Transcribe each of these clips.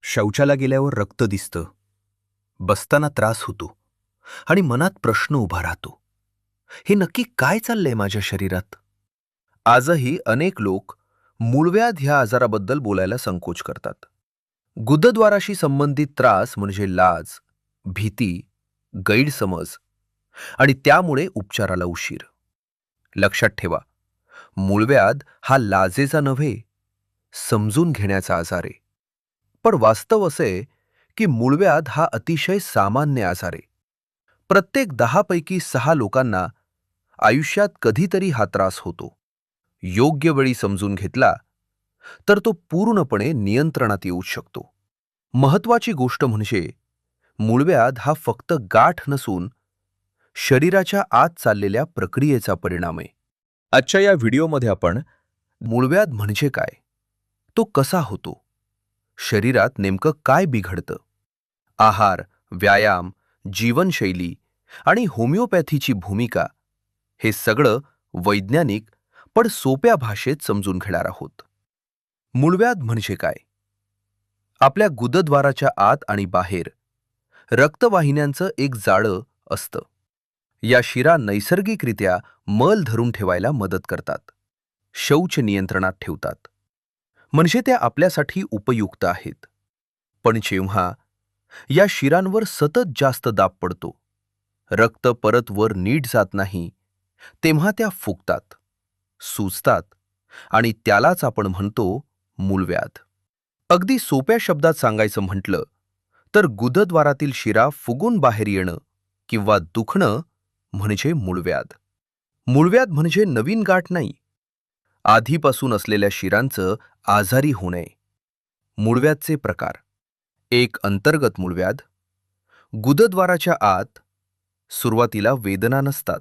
शौचाला गेल्यावर रक्त दिसतं, बसताना त्रास होतो आणि मनात प्रश्न उभा राहतो. हे नक्की काय चाललंय माझ्या शरीरात? आजही अनेक लोक मूळव्याध ह्या आजाराबद्दल बोलायला संकोच करतात. गुदद्वाराशी संबंधित त्रास म्हणजे लाज, भीती, गैरसमज आणि त्यामुळे उपचाराला उशीर. लक्षात ठेवा, मूळव्याध हा लाजेचा नव्हे, समजून घेण्याचा आजार आहे. पण वास्तव असे की मूळव्याध हा अतिशय सामान्य आजार आहे. प्रत्येक 10 पैकी 6 लोकांना आयुष्यात कधीतरी हा त्रास होतो. योग्य वेळी समजून घेतला तर तो पूर्णपणे नियंत्रणात येऊ शकतो. महत्वाची गोष्ट म्हणजे मूळव्याध हा फक्त गाठ नसून शरीराच्या आत चाललेल्या प्रक्रियेचा परिणाम आहे. आजच्या या व्हिडिओमध्ये आपण मूळव्याध म्हणजे काय, तो कसा होतो, शरीरात नेमकं काय बिघडतं, आहार, व्यायाम, जीवनशैली आणि होमिओपॅथीची भूमिका, हे सगळं वैज्ञानिक पण सोप्या भाषेत समजून घेणार आहोत. मूळव्याध म्हणजे काय? आपल्या गुदद्वाराच्या आत आणि बाहेर रक्तवाहिन्यांचं एक जाळं असतं. या शिरा नैसर्गिकरित्या मल धरून ठेवायला मदत करतात, शौच नियंत्रणात ठेवतात, म्हणजे त्या आपल्यासाठी उपयुक्त आहेत. पण जेव्हा या शिरांवर सतत जास्त दाब पडतो, रक्त परत वर नीट जात नाही, तेव्हा त्या फुगतात, सुजतात आणि त्यालाच आपण म्हणतो मूळव्याध. अगदी सोप्या शब्दात सांगायचं म्हटलं तर गुदद्वारातील शिरा फुगून बाहेर येणं किंवा दुखणं म्हणजे मूळव्याध. मूळव्याध म्हणजे नवीन गाठ नाही, आधीपासून असलेल्या शिरांचं आजारी होणे. मूळव्याधचे प्रकार: एक, अंतर्गत मूळव्याध. गुदद्वाराच्या आत सुरुवातीला वेदना नसतात,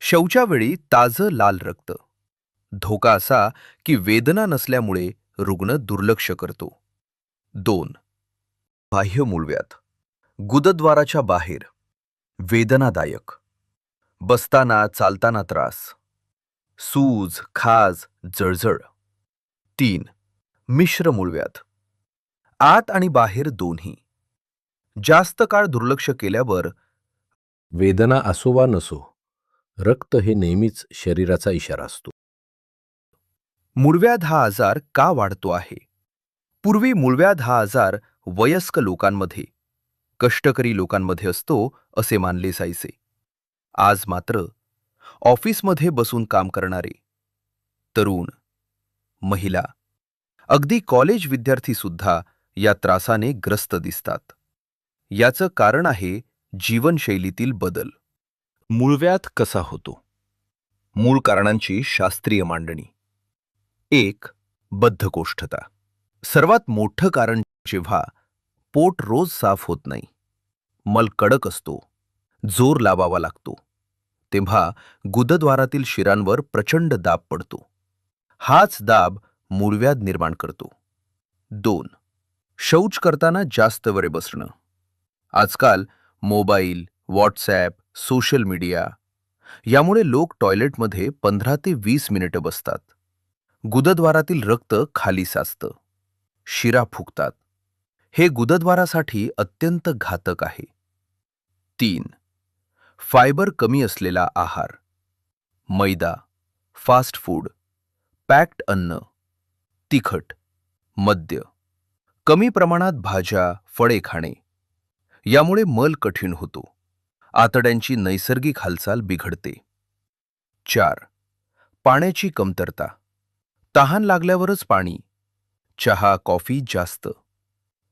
शौचावेळी ताजं लाल रक्त. धोका असा की वेदना नसल्यामुळे रुग्ण दुर्लक्ष करतो. 2, बाह्य मूळव्याध. गुदद्वाराच्या बाहेर, वेदनादायक, बसताना चालताना त्रास, सूज, खाज, जळजळ. 3, मिश्र मूळव्याध. आत आणि बाहेर दोन्ही, जास्त काळ दुर्लक्ष केल्यावर वेदना असो वा नसो, रक्त हे नेहमीच शरीराचा इशारा असतो. मूळव्याध हा आजार का वाढतो आहे? पूर्वी मूळव्याध हा आजार वयस्क लोकांमध्ये, कष्टकरी लोकांमध्ये असतो असे मानले जायचे. आज मात्र ऑफिसमध्ये बसून काम करणारे, तरुण, महिला, अगदी कॉलेज विद्यार्थी सुद्धा या त्रासाने ग्रस्त दिसतात. याचं कारण आहे जीवनशैलीतील बदल. मूळव्याध कसा होतो? मूळ कारणांची शास्त्रीय मांडणी. 1, बद्धकोष्ठता. सर्वात मोठं कारण जेव्हा पोट रोज साफ होत नाही, मल कडक असतो, जोर लावावा लागतो, तेव्हा गुदद्वारातील शिरांवर प्रचंड दाब पडतो. हाच दाब मूळव्याध निर्माण करतो. 2, शौच करताना जास्त वेळ बसणं. आजकाल मोबाईल, व्हॉट्सॲप, सोशल मीडिया यामुळे लोक टॉयलेटमध्ये 15 ते 20 मिनिटं बसतात. गुदद्वारातील रक्त खाली साचतं, शिरा फुगतात. हे गुदद्वारासाठी अत्यंत घातक आहे. 3, फायबर कमी असलेला आहार. मैदा, फास्ट फूड, पॅक्ड अन्न, तिखट, मद्य, कमी प्रमाणात भाज्या, फळे खाणे यामुळे मल कठीण होतो, आतड्यांची नैसर्गिक हालचाल बिघडते. 4, पाण्याची कमतरता. तहान लागल्यावरच पाणी, चहा, कॉफी जास्त,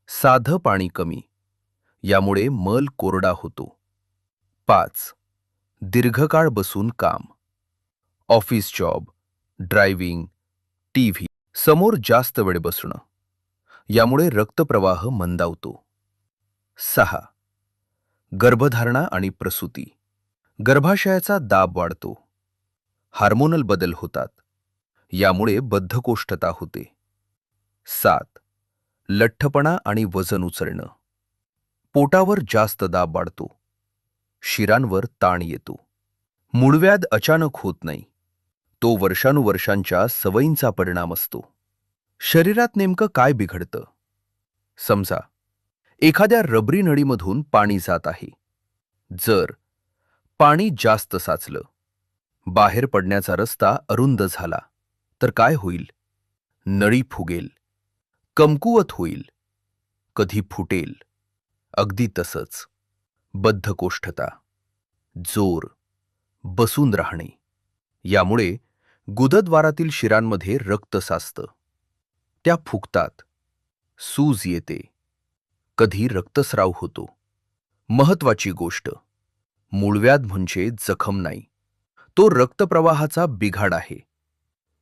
साधं पाणी कमी, यामुळे मल कोरडा होतो. 5, दीर्घकाळ बसून काम. ऑफिस जॉब, ड्रायव्हिंग, टीव्ही समोर जास्त वेळ बसणं, यामुळे रक्तप्रवाह मंदावतो. 6, गर्भधारणा आणि प्रसूती. गर्भाशयाचा दाब वाढतो, हार्मोनल बदल होतात, यामुळे बद्धकोष्ठता होते. 7, लठ्ठपणा आणि वजन उचलणं. पोटावर जास्त दाब वाढतो, शिरांवर ताण येतो. मूळव्याध अचानक होत नाही, तो वर्षानुवर्षांच्या सवयींचा परिणाम असतो. शरीरात नेमकं काय बिघडतं? समजा एखाद्या रबरी नळीमधून पाणी जात आहे. जर पाणी जास्त साचलं, बाहेर पडण्याचा रस्ता अरुंद झाला, तर काय होईल? नळी फुगेल, कमकुवत होईल, कधी फुटेल. अगदी तसंच बद्धकोष्ठता, जोर, बसून राहणे यामुळे गुदद्वारातील शिरांमध्ये रक्त साचतं. त्या फुगतात, सूज येते, कधी रक्तस्राव होतो. महत्वाची गोष्ट, मूळव्याध म्हणजे जखम नाही, तो रक्तप्रवाहाचा बिघाड आहे.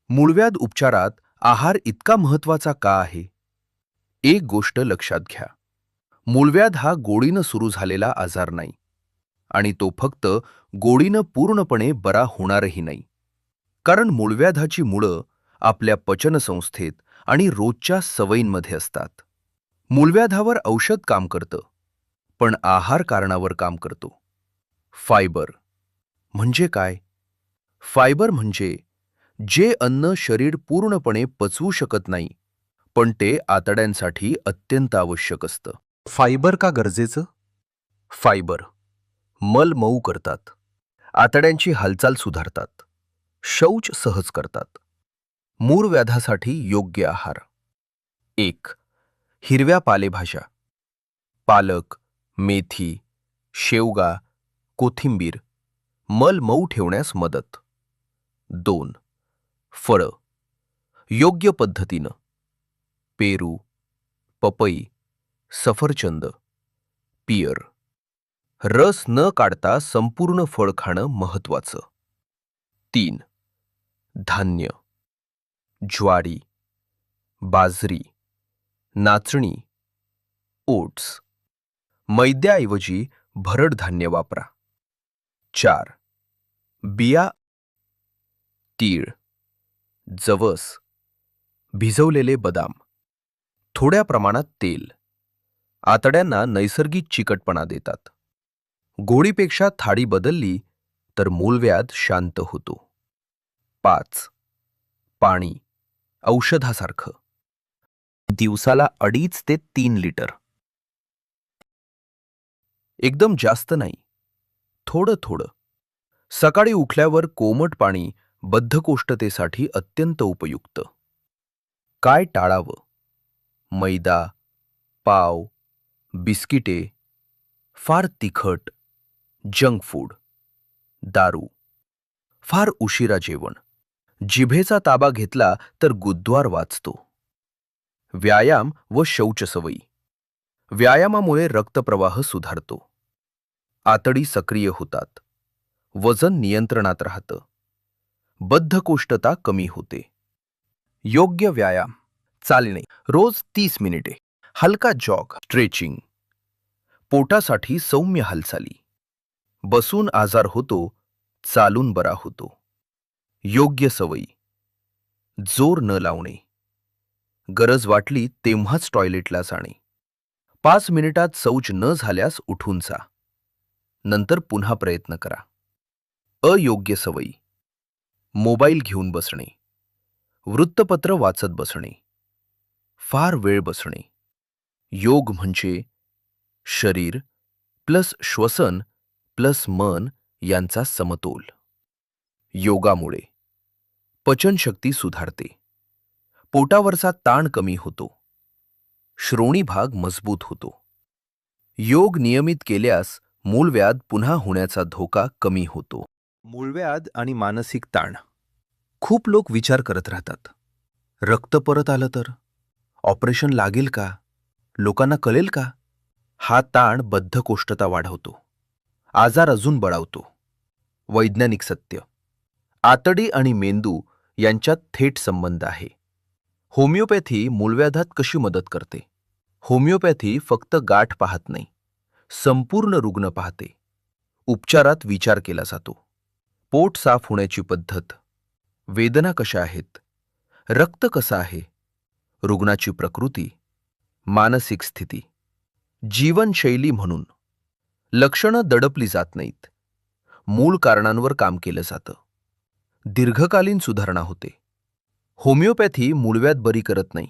मूळव्याध उपचारात आहार इतका महत्वाचा का आहे? एक गोष्ट लक्षात घ्या, मूळव्याध हा गोळीनं सुरू झालेला आजार नाही आणि तो फक्त गोळीनं पूर्णपणे बरा होणारही नाही. कारण मूळव्याधाची मुळं आपल्या पचनसंस्थेत आणि रोजच्या सवयींमध्ये असतात. मूळव्याधावर औषध काम करतं, पण आहार कारणावर काम करतो. फायबर म्हणजे काय? फायबर म्हणजे जे अन्न शरीर पूर्णपणे पचवू शकत नाही, पण ते आतड्यांसाठी अत्यंत आवश्यक असतं. फायबर का गरजेचं? फायबर मल मऊ करतात, आतड्यांची हालचाल सुधारतात, शौच सहज करतात. मूळव्याधासाठी योग्य आहार: 1. हिरव्या पालेभाज्या, पालक, मेथी, शेवगा, कोथिंबीर, मल मऊ ठेवण्यास मदत. 2. फळं, योग्य पद्धतीनं, पेरू, पपई, सफरचंद, पियर. रस न काढता संपूर्ण फळ खाणं महत्वाचं. 3. धान्य, ज्वारी, बाजरी, नाचणी, ओट्स. मैद्याऐवजी भरड धान्य वापरा. 4. बिया, तीळ, जवस, भिजवलेले बदाम, थोड्या प्रमाणात तेल. आतड्यांना नैसर्गिक चिकटपणा देतात. गोळीपेक्षा थाळी बदलली तर मूळव्याध शांत होतो. 5. पाणी, औषधासारखं. दिवसाला 2.5 ते 3 लिटर. एकदम जास्त नाही, थोडं थोडं. सकाळी उठल्यावर कोमट पाणी बद्धकोष्ठतेसाठी अत्यंत उपयुक्त. काय टाळावं? मैदा, पाव, बिस्किटे, फार तिखट, जंक फूड, दारू, फार उशिरा जेवण. जिभेचा ताबा घेतला तर गुद्द्वार वाचतो. व्यायाम व शौचसवयी. व्यायामामुळे रक्तप्रवाह सुधारतो, आतडी सक्रिय होतात, वजन नियंत्रणात राहतं, बद्धकोष्ठता कमी होते. योग्य व्यायाम: चालणे रोज 30 मिनिटे, हलका जॉग, स्ट्रेचिंग. पोटासाठी सौम्य हालचाली. बसून आजार होतो, चालून बरा होतो. योग्य सवयी: जोर न लावणे, गरज वाटली तेव्हाच टॉयलेटला जाणे, 5 मिनिटात शौच न झाल्यास उठून जा, नंतर पुन्हा प्रयत्न करा. अयोग्य सवयी: मोबाईल घेऊन बसणे, वृत्तपत्र वाचत बसणे, फार वेळ बसणे. योग म्हणजे शरीर प्लस श्वसन प्लस मन यांचा समतोल. योगामुळे पचनशक्ती सुधारते, पोटावरचा ताण कमी होतो, श्रोणी भाग मजबूत होतो. योग नियमित केल्यास मूळव्याध पुन्हा होण्याचा धोका कमी होतो. मूळव्याध आणि मानसिक ताण. खूप लोक विचार करत राहतात, रक्त परत आलं तर? ऑपरेशन लागेल का? लोकांना कळेल का? हा ताण बद्धकोष्ठता वाढवतो, आजार अजून बळावतो. वैज्ञानिक सत्य: आतडी आणि मेंदू यांच्यात थेट संबंध आहे. होमिओपॅथी मूळव्याधात कशी मदत करते? होमिओपॅथी फक्त गाठ पाहत नाही, संपूर्ण रुग्ण पाहते. उपचारात विचार केला जातो. पोट साफ होण्याची पद्धत, वेदना कशा आहेत, रक्त कसं आहे, रुग्णाची प्रकृती, मानसिक स्थिती, जीवनशैली. म्हणून लक्षणं दडपली जात नाहीत, मूळ कारणांवर काम केलं जातं, दीर्घकालीन सुधारणा होते. होमिओपॅथी मूळव्याध बरी करत नाही,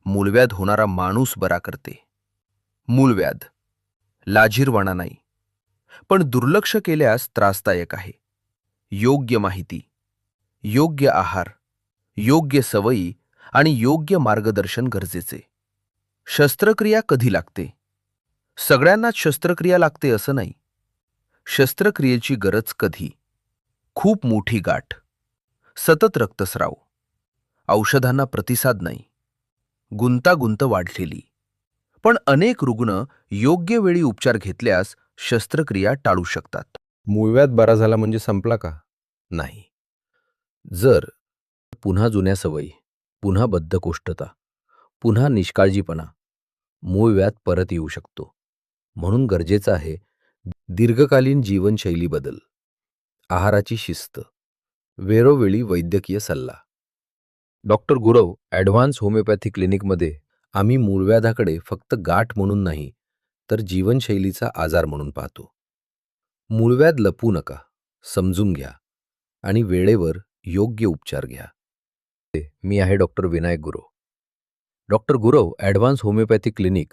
मूलव्याध होणारा माणूस बरा करते. मूलव्याध लाजीरवाणा नाही, पण दुर्लक्ष केल्यास त्रासदायक आहे. योग्य माहिती, योग्य आहार, योग्य सवयी आणि योग्य मार्गदर्शन गरजेचे. शस्त्रक्रिया कधी लागते? सगळ्यांनाच शस्त्रक्रिया लागते असं नाही. शस्त्रक्रियेची गरज कधी? खूप मोठी गाठ, सतत रक्तस्राव, औषधांना प्रतिसाद नाही, गुंतागुंत वाढलेली. पण अनेक रुग्ण योग्य वेळी उपचार घेतल्यास शस्त्रक्रिया टाळू शकतात. मूळव्याध बरा झाला म्हणजे संपला का? नाही. जर पुन्हा जुन्या सवयी, पुन्हा बद्धकोष्ठता, पुन्हा निष्काळजीपणा, मूळव्याध परत येऊ शकतो. म्हणून गरजेचं आहे दीर्घकालीन जीवनशैली बदल, आहाराची शिस्त, वेळोवेळी वैद्यकीय सल्ला. डॉक्टर गुरव ॲडव्हान्स होमिओपॅथी क्लिनिकमध्ये आम्ही मूळव्याधाकडे फक्त गाठ म्हणून नाही, तर जीवनशैलीचा आजार म्हणून पाहतो. मूळव्याध लपवू नका, समजून घ्या आणि वेळेवर योग्य उपचार घ्या. मी आहे doctor Vinayak Gurav. Doctor Gurav advance homeopathy clinic